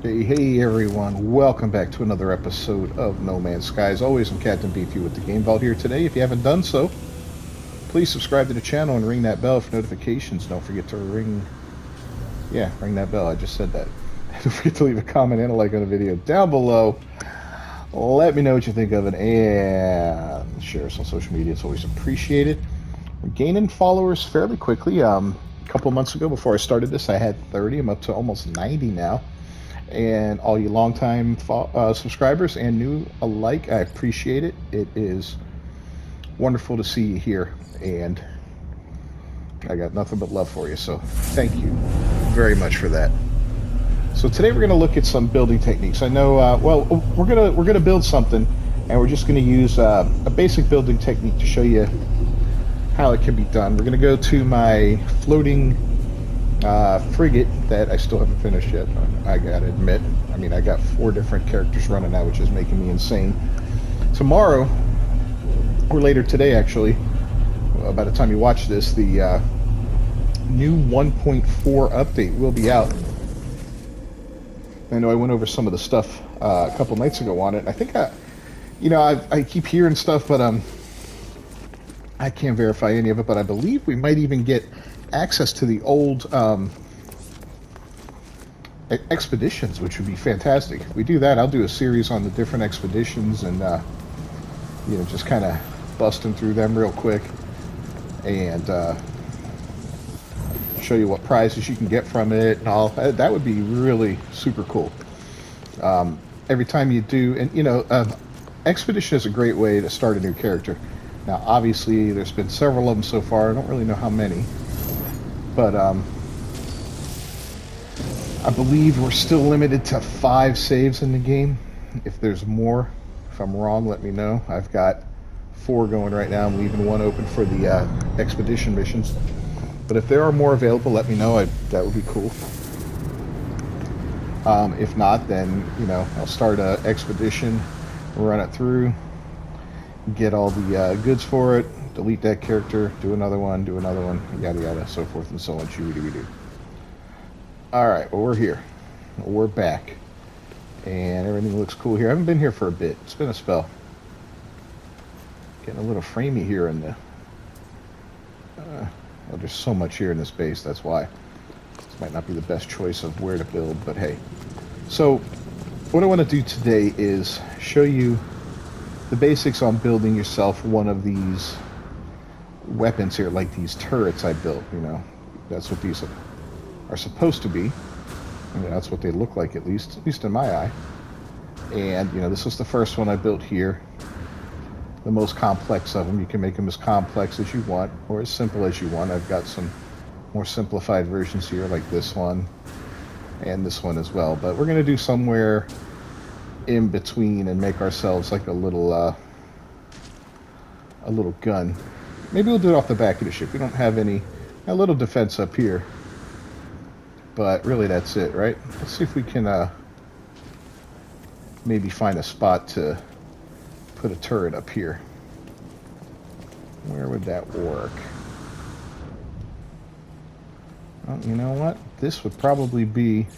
Hey everyone, welcome back to another episode of No Man's Sky. As always, I'm Captain Beefy with the Game Vault here today. If you haven't done so, please subscribe to the channel and ring that bell for notifications. Don't forget to ring that bell. I just said that. Don't forget to leave a comment and a like on the video down below. Let me know what you think of it and share us on social media. It's always appreciated. We're gaining followers fairly quickly. A couple months ago, before I started this, I had 30. I'm up to almost 90 now. And all you longtime subscribers and new alike, I appreciate it. It is wonderful to see you here, and I got nothing but love for you. So thank you very much for that. So today we're going to look at some building techniques. I know, we're gonna build something, and we're just going to use a basic building technique to show you how it can be done. We're going to go to my floating frigate that I still haven't finished yet. I gotta admit. I mean, I got 4 different characters running now, which is making me insane. Tomorrow, or later today actually, by the time you watch this, the new 1.4 update will be out. I know I went over some of the stuff a couple nights ago on it. I think I keep hearing stuff, but I can't verify any of it. But I believe we might even get access to the old expeditions, which would be fantastic. If we do that, I'll do a series on the different expeditions and just kind of busting through them real quick and show you what prizes you can get from it and all. That would be really super cool. Every time you do, and expedition is a great way to start a new character. Now, obviously, there's been several of them so far. I don't really know how many. But I believe we're still limited to 5 saves in the game. If there's more, if I'm wrong, let me know. I've got 4 going right now. I'm leaving 1 open for the expedition missions. But if there are more available, let me know. That would be cool. If not, then I'll start an expedition, run it through, get all the goods for it, delete that character, do another one, yada yada, so forth and so on. Shoo-doo-doo. Alright, well, we're here. We're back. And everything looks cool here. I haven't been here for a bit. It's been a spell. Getting a little framey here in the... well, there's so much here in this base, that's why. This might not be the best choice of where to build, but hey. So, what I want to do today is show you the basics on building yourself one of these weapons here, like these turrets I built. That's what these are supposed to be. That's what they look like, at least in my eye. And this is the first one I built here, the most complex of them. You can make them as complex as you want or as simple as you want. I've got some more simplified versions here, like this one and this one as well, but we're going to do somewhere in between and make ourselves like a little gun. Maybe we'll do it off the back of the ship. We don't have a little defense up here, but really that's it, right? Let's see if we can maybe find a spot to put a turret up here. Where would that work? Well, you know what? This would probably be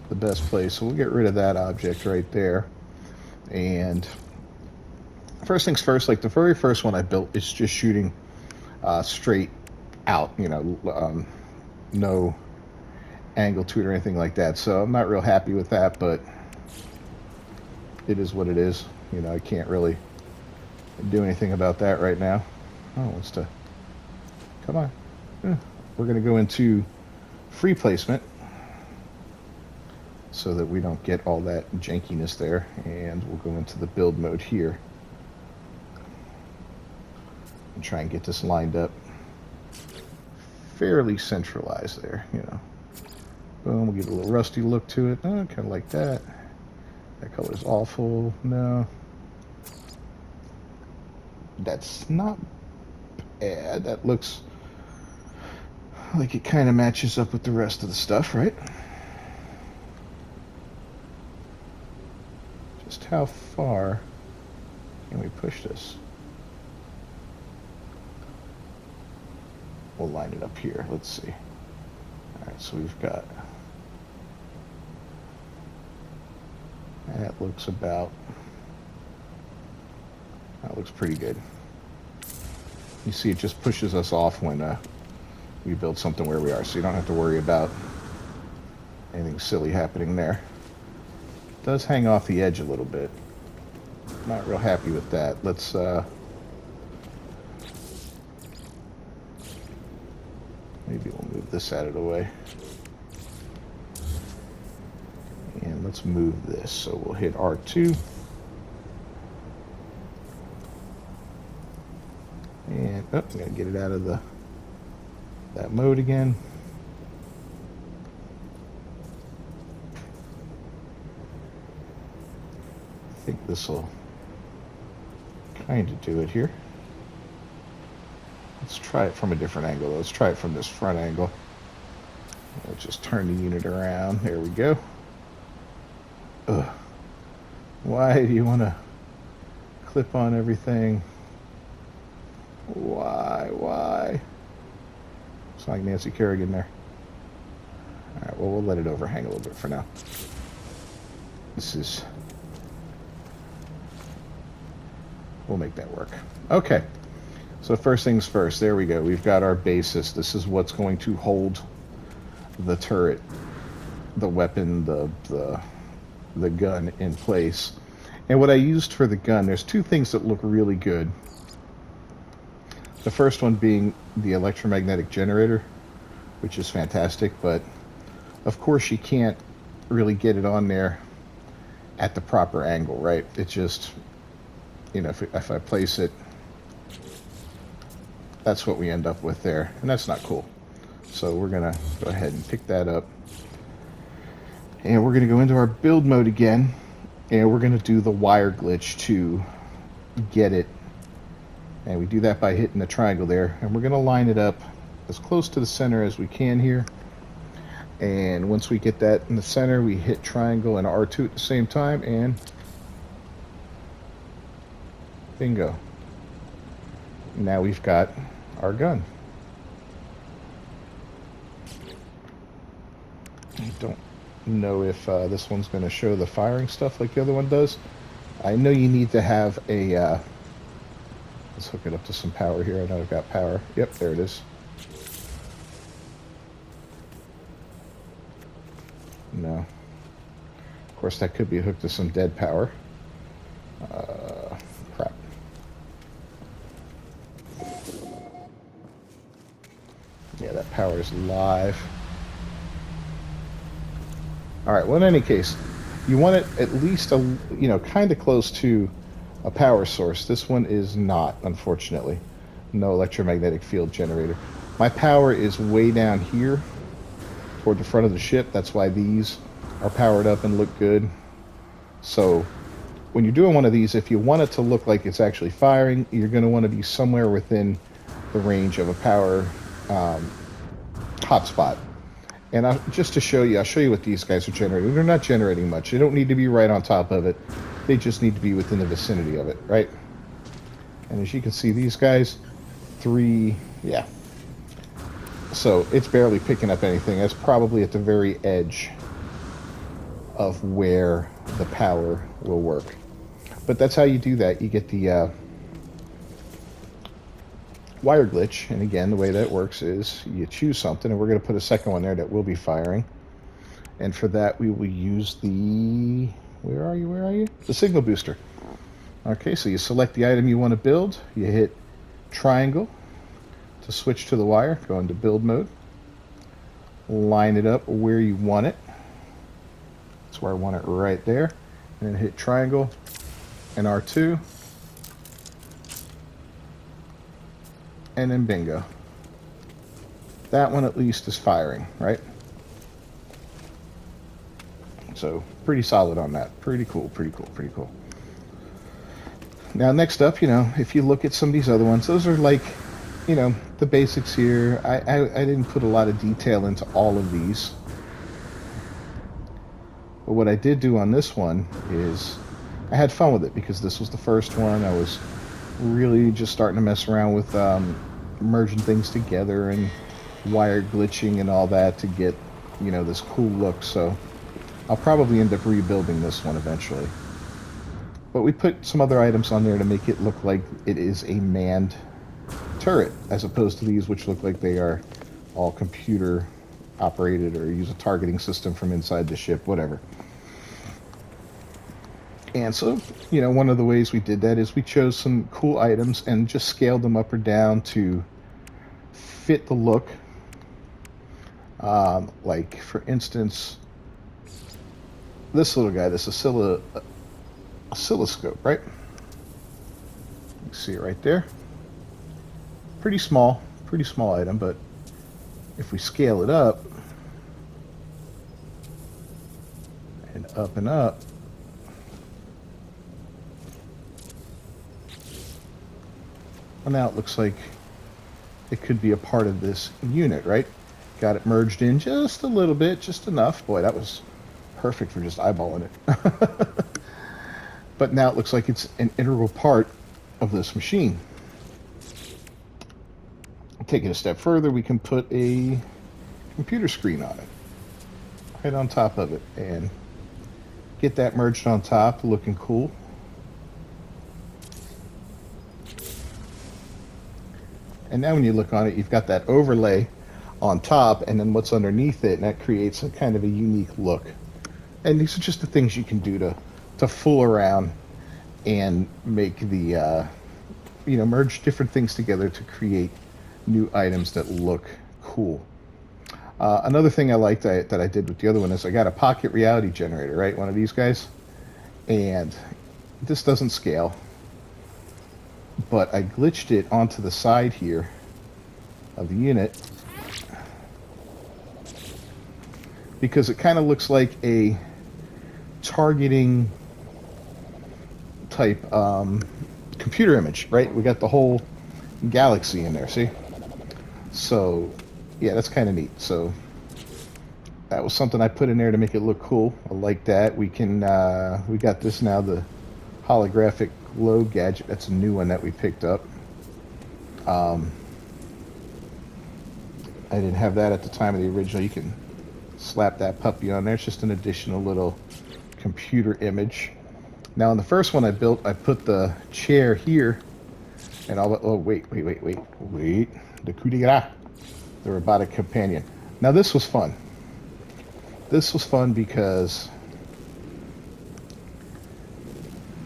the best place. So we'll get rid of that object right there. And first things first, like the very first one I built, it's just shooting straight out, no angle to it or anything like that. So I'm not real happy with that, but it is what it is. I can't really do anything about that right now. Oh, what's the... Come on. We're going to go into free placement so that we don't get all that jankiness there, and we'll go into the build mode here and try and get this lined up fairly centralized there. Boom, we'll give it a little rusty look to it. Oh, kind of like that. That color's awful. No, that's not bad. That looks like it kind of matches up with the rest of the stuff, right? Just how far can we push this? We'll line it up here. Let's see. All right, so we've got That looks about... That looks pretty good. You see, it just pushes us off when we build something where we are, so you don't have to worry about anything silly happening there. It does hang off the edge a little bit. Not real happy with that. Let's maybe we'll move this out of the way. And let's move this. So we'll hit R2. And oh, I'm gonna get it out of that mode again. I think this will kind of do it here. Let's try it from a different angle. Let's try it from this front angle. Let's just turn the unit around. There we go. Ugh. Why do you want to clip on everything? Why? It's like Nancy Kerrigan there. Alright, well, we'll let it overhang a little bit for now. We'll make that work. Okay. So first things first, there we go. We've got our basis. This is what's going to hold the turret, the weapon, the gun in place. And what I used for the gun, there's two things that look really good. The first one being the electromagnetic generator, which is fantastic, but of course you can't really get it on there at the proper angle, right? It just, you know, if I place it, that's what we end up with there, and that's not cool. So we're gonna go ahead and pick that up, and we're gonna go into our build mode again, and we're gonna do the wire glitch to get it. And we do that by hitting the triangle there, and we're gonna line it up as close to the center as we can here. And once we get that in the center, we hit triangle and R2 at the same time, and bingo. Now we've got our gun. I don't know if this one's going to show the firing stuff like the other one does. I know you need to have a... let's hook it up to some power here. I know I've got power. Yep, there it is. No. Of course, that could be hooked to some dead power. Crap. Yeah, that power is live. Alright, well, in any case, you want it at least, kind of close to a power source. This one is not, unfortunately. No electromagnetic field generator. My power is way down here toward the front of the ship. That's why these are powered up and look good. So when you're doing one of these, if you want it to look like it's actually firing, you're going to want to be somewhere within the range of a power hotspot. And just to show you, I'll show you what these guys are generating. They're not generating much. They don't need to be right on top of it. They just need to be within the vicinity of it, right? And as you can see, these guys, 3, yeah. So it's barely picking up anything. That's probably at the very edge of where the power will work. But that's how you do that. You get the wire glitch, and again, the way that works is you choose something, and we're going to put a second one there that will be firing. And for that, we will use the... Where are you? The signal booster. Okay, so you select the item you want to build. You hit triangle to switch to the wire. Go into build mode. Line it up where you want it. That's where I want it, right there. And then hit triangle and R2. And then bingo. That one at least is firing, right? So pretty solid on that. Pretty cool. Now next up, if you look at some of these other ones, those are like, the basics here. I didn't put a lot of detail into all of these. But what I did do on this one is I had fun with it because this was the first one. I was really just starting to mess around with merging things together and wire glitching and all that to get, this cool look. So I'll probably end up rebuilding this one eventually. But we put some other items on there to make it look like it is a manned turret, as opposed to these which look like they are all computer operated or use a targeting system from inside the ship, whatever. And so, you know, one of the ways we did that is we chose some cool items and just scaled them up or down to fit the look. Like, for instance, this little guy, this oscilloscope, right? You can see it right there. Pretty small item, but if we scale it up and up, well, now it looks like it could be a part of this unit, right? Got it merged in just a little bit, just enough. Boy, that was perfect for just eyeballing it. But now it looks like it's an integral part of this machine. Take it a step further, we can put a computer screen on it, right on top of it, and get that merged on top, looking cool. And now when you look on it, you've got that overlay on top, and then what's underneath it, and that creates a kind of a unique look. And these are just the things you can do to fool around and make the, you know, merge different things together to create new items that look cool. Another thing I liked that I did with the other one is I got a pocket reality generator, right? One of these guys. And this doesn't scale, but I glitched it onto the side here of the unit because it kind of looks like a targeting type computer image, right? We got the whole galaxy in there, see? So yeah, that's kind of neat. So that was something I put in there to make it look cool. I like that. We can we got this now, the holographic glow gadget. That's a new one that we picked up. I didn't have that at the time of the original. You can slap that puppy on there. It's just an additional little computer image. Now in the first one I built, I put the chair here, and wait, the coup de grace, the robotic companion. Now this was fun. This was fun because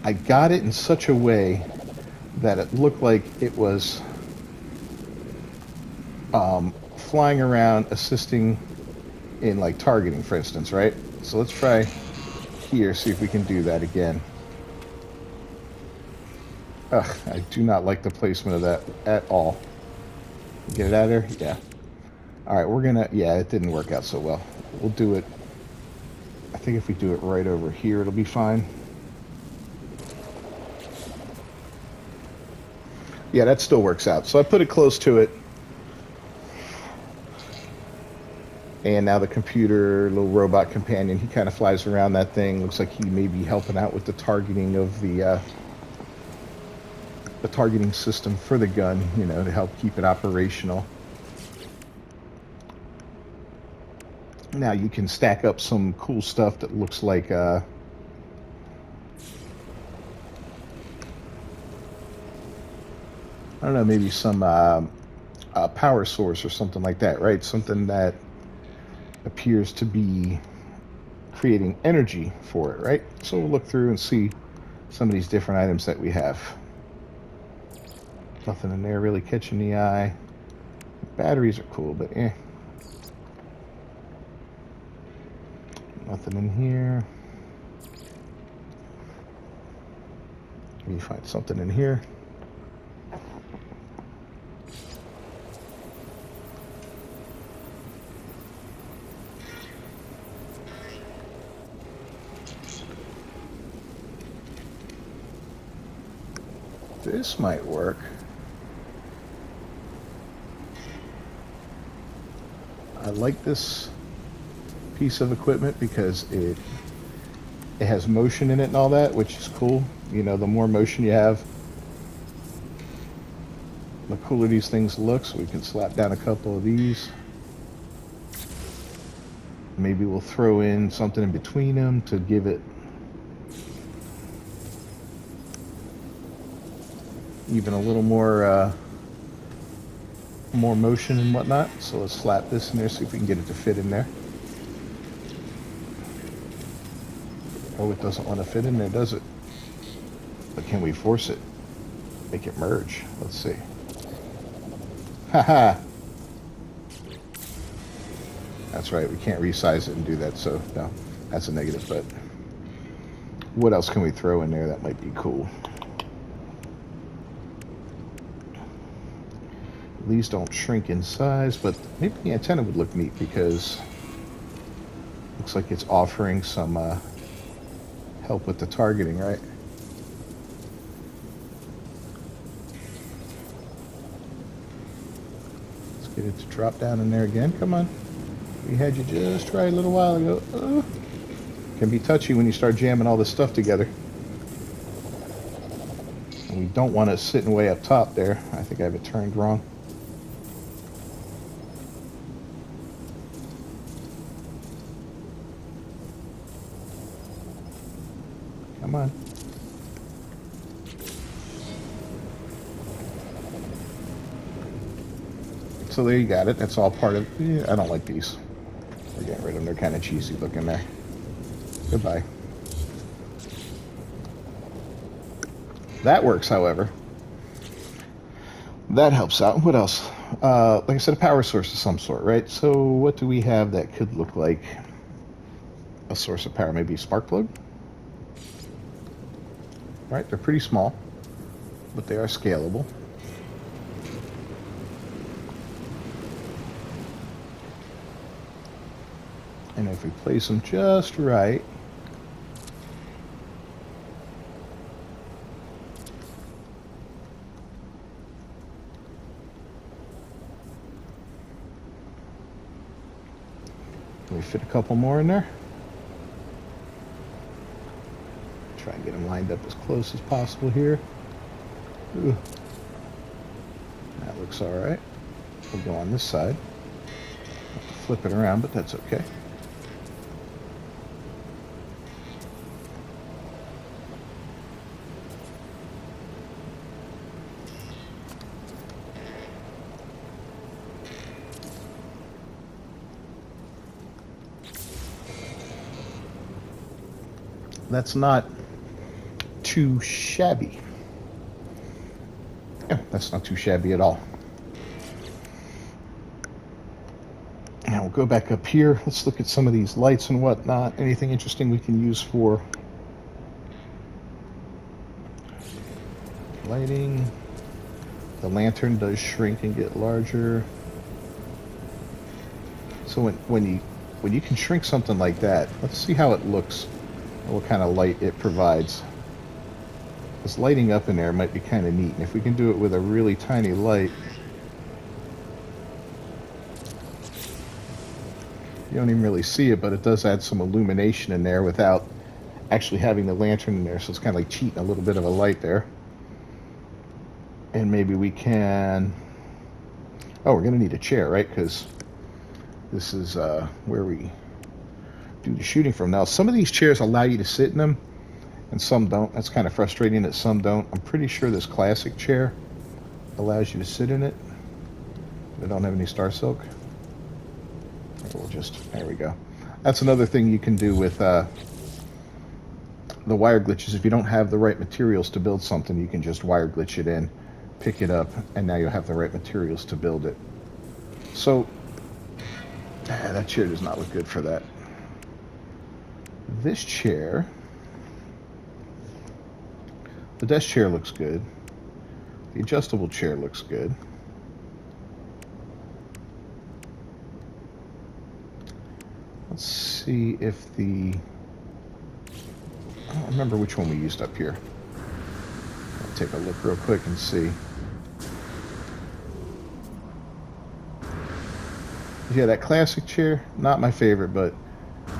I got it in such a way that it looked like it was flying around assisting in like targeting, for instance, right? So let's try here, see if we can do that again. Ugh, I do not like the placement of that at all. Get it out of there? Yeah. Alright, we're gonna... Yeah, it didn't work out so well. We'll do it... I think if we do it right over here, it'll be fine. Yeah, that still works out. So I put it close to it. And now the computer, little robot companion, he kind of flies around that thing. Looks like he may be helping out with the targeting of the targeting system for the gun, you know, to help keep it operational. Now you can stack up some cool stuff that looks like I don't know, maybe some power source or something like that, right? Something that appears to be creating energy for it, right? So we'll look through and see some of these different items that we have. Nothing in there really catching the eye. Batteries are cool, but eh. Nothing in here. Maybe find something in here. This might work. I like this piece of equipment because it has motion in it and all that, which is cool. You know, the more motion you have, the cooler these things look. So we can slap down a couple of these. Maybe we'll throw in something in between them to give it even a little more motion and whatnot. So let's slap this in there, see if we can get it to fit in there. Oh, it doesn't want to fit in there, does it? But can we force it? Make it merge. Let's see. Haha. That's right, we can't resize it and do that, so no, that's a negative. But what else can we throw in there that might be cool? These don't shrink in size, but maybe the antenna would look neat because it looks like it's offering some help with the targeting, right? Let's get it to drop down in there again. Come on. We had you just right a little while ago. Can be touchy when you start jamming all this stuff together. And we don't want it sitting way up top there. I think I have it turned wrong. Come on. So there you got it. That's all part of... Yeah, I don't like these. We're getting rid of them. They're kind of cheesy looking there. Goodbye. That works, however. That helps out. What else? Like I said, a power source of some sort, right? So what do we have that could look like a source of power? Maybe a spark plug? Right? They're pretty small, but they are scalable. And if we place them just right, can we fit a couple more in there? Try and get them lined up as close as possible here. Ooh. That looks all right. We'll go on this side. Have to flip it around, but that's okay. That's not too shabby. Yeah, that's not too shabby at all. Now we'll go back up here. Let's look at some of these lights and whatnot. Anything interesting we can use for lighting? The lantern does shrink and get larger. So when you can shrink something like that, let's see how it looks. What kind of light it provides. This lighting up in there might be kind of neat, and if we can do it with a really tiny light, you don't even really see it, but it does add some illumination in there without actually having the lantern in there, so it's kind of like cheating a little bit of a light there. And maybe we can... Oh, we're going to need a chair, right? Because this is where we do the shooting from. Now, some of these chairs allow you to sit in them, and some don't. That's kind of frustrating that some don't. I'm pretty sure this classic chair allows you to sit in it. They don't have any star silk. We'll just... There we go. That's another thing you can do with the wire glitches. If you don't have the right materials to build something, you can just wire glitch it in, pick it up, and now you'll have the right materials to build it. So, that chair does not look good for that. This chair, the desk chair looks good. The adjustable chair looks good. Let's see if the... I don't remember which one we used up here. I'll take a look real quick and see. Yeah, that classic chair, not my favorite, but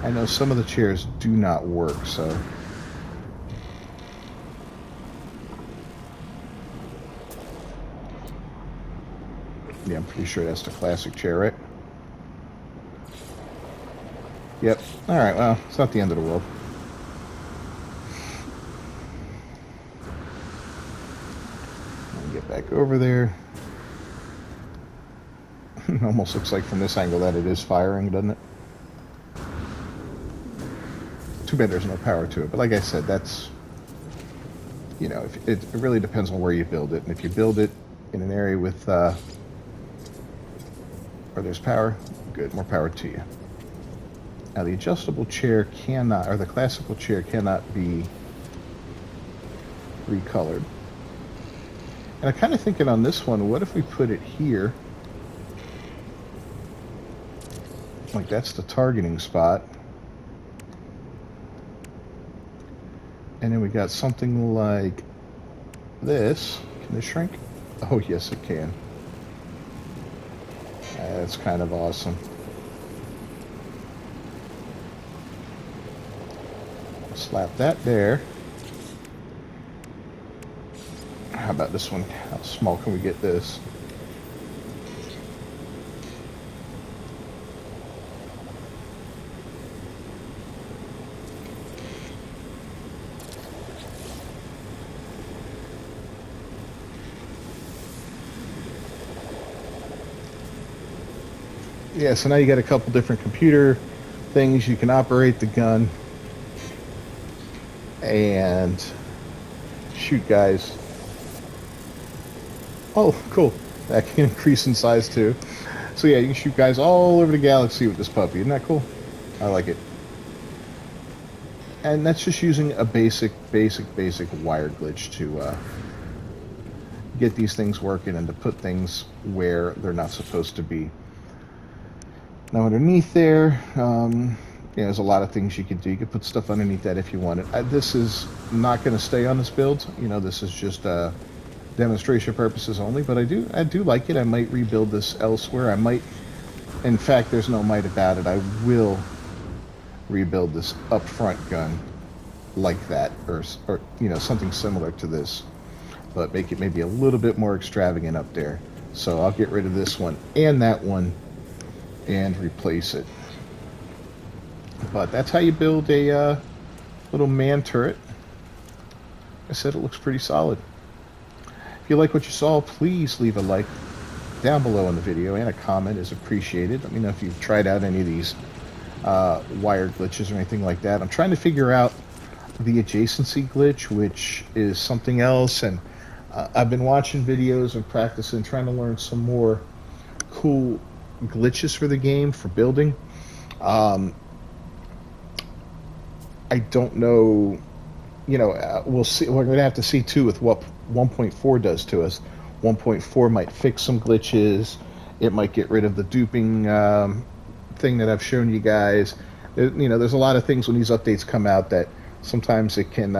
I know some of the chairs do not work, so... Yeah, I'm pretty sure that's the classic chair, right? Yep. All right. Well, it's not the end of the world. Get back over there. It almost looks like from this angle that it is firing, doesn't it? Too bad there's no power to it. But like I said, that's, you know, if it really depends on where you build it. And if you build it in an area with where there's power, good, more power to you. Now the adjustable chair cannot, or the classical chair cannot be recolored. And I'm kind of thinking on this one, what if we put it here? Like that's the targeting spot. And then we got something like this. Can this shrink? Oh, yes, it can. That's kind of awesome. Slap that there. How about this one? How small can we get this? Yeah, so now you got a couple different computer things. You can operate the gun and shoot guys. Oh, cool. That can increase in size too. So yeah, you can shoot guys all over the galaxy with this puppy. Isn't that cool? I like it. And that's just using a basic wire glitch to get these things working and to put things where they're not supposed to be. Now underneath there, yeah, there's a lot of things you can do. You can put stuff underneath that if you want it. This is not going to stay on this build. You know, this is just demonstration purposes only. But I do like it. I might rebuild this elsewhere. I might, in fact, there's no might about it. I will rebuild this up front gun like that, or you know, something similar to this, but make it maybe a little bit more extravagant up there. So I'll get rid of this one and that one and replace it. But that's how you build a little man turret. I said it looks pretty solid. If you like what you saw, please leave a like down below in the video, and a comment is appreciated. Let me know if you've tried out any of these wire glitches or anything like that. I'm trying to figure out the adjacency glitch, which is something else, and I've been watching videos and practicing, trying to learn some more cool glitches for the game for building. I don't know, you know, we'll see. We're going to have to see too with what 1.4 does to us. 1.4 might fix some glitches. It might get rid of the duping thing that I've shown you guys. You know, there's a lot of things when these updates come out that sometimes it can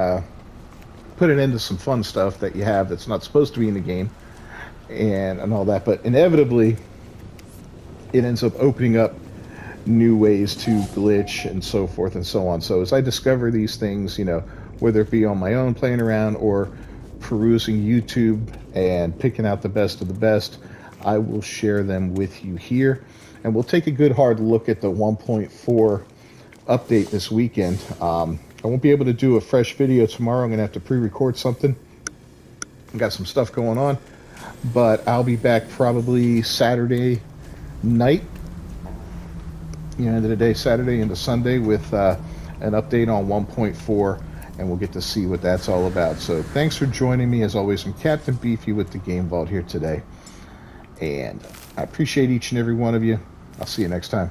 put an end to some fun stuff that you have that's not supposed to be in the game and all that. But inevitably, it ends up opening up new ways to glitch and so forth and so on. So as I discover these things, you know, whether it be on my own playing around or perusing YouTube and picking out the best of the best, I will share them with you here. And we'll take a good hard look at the 1.4 update this weekend. I won't be able to do a fresh video tomorrow. I'm going to have to pre-record something. I've got some stuff going on. But I'll be back probably Saturday night, you know, end of the day, Saturday into Sunday, with an update on 1.4, and we'll get to see what that's all about. So thanks for joining me. As always, I'm Captain Beefy with the Game Vault here today, and I appreciate each and every one of you. I'll see you next time.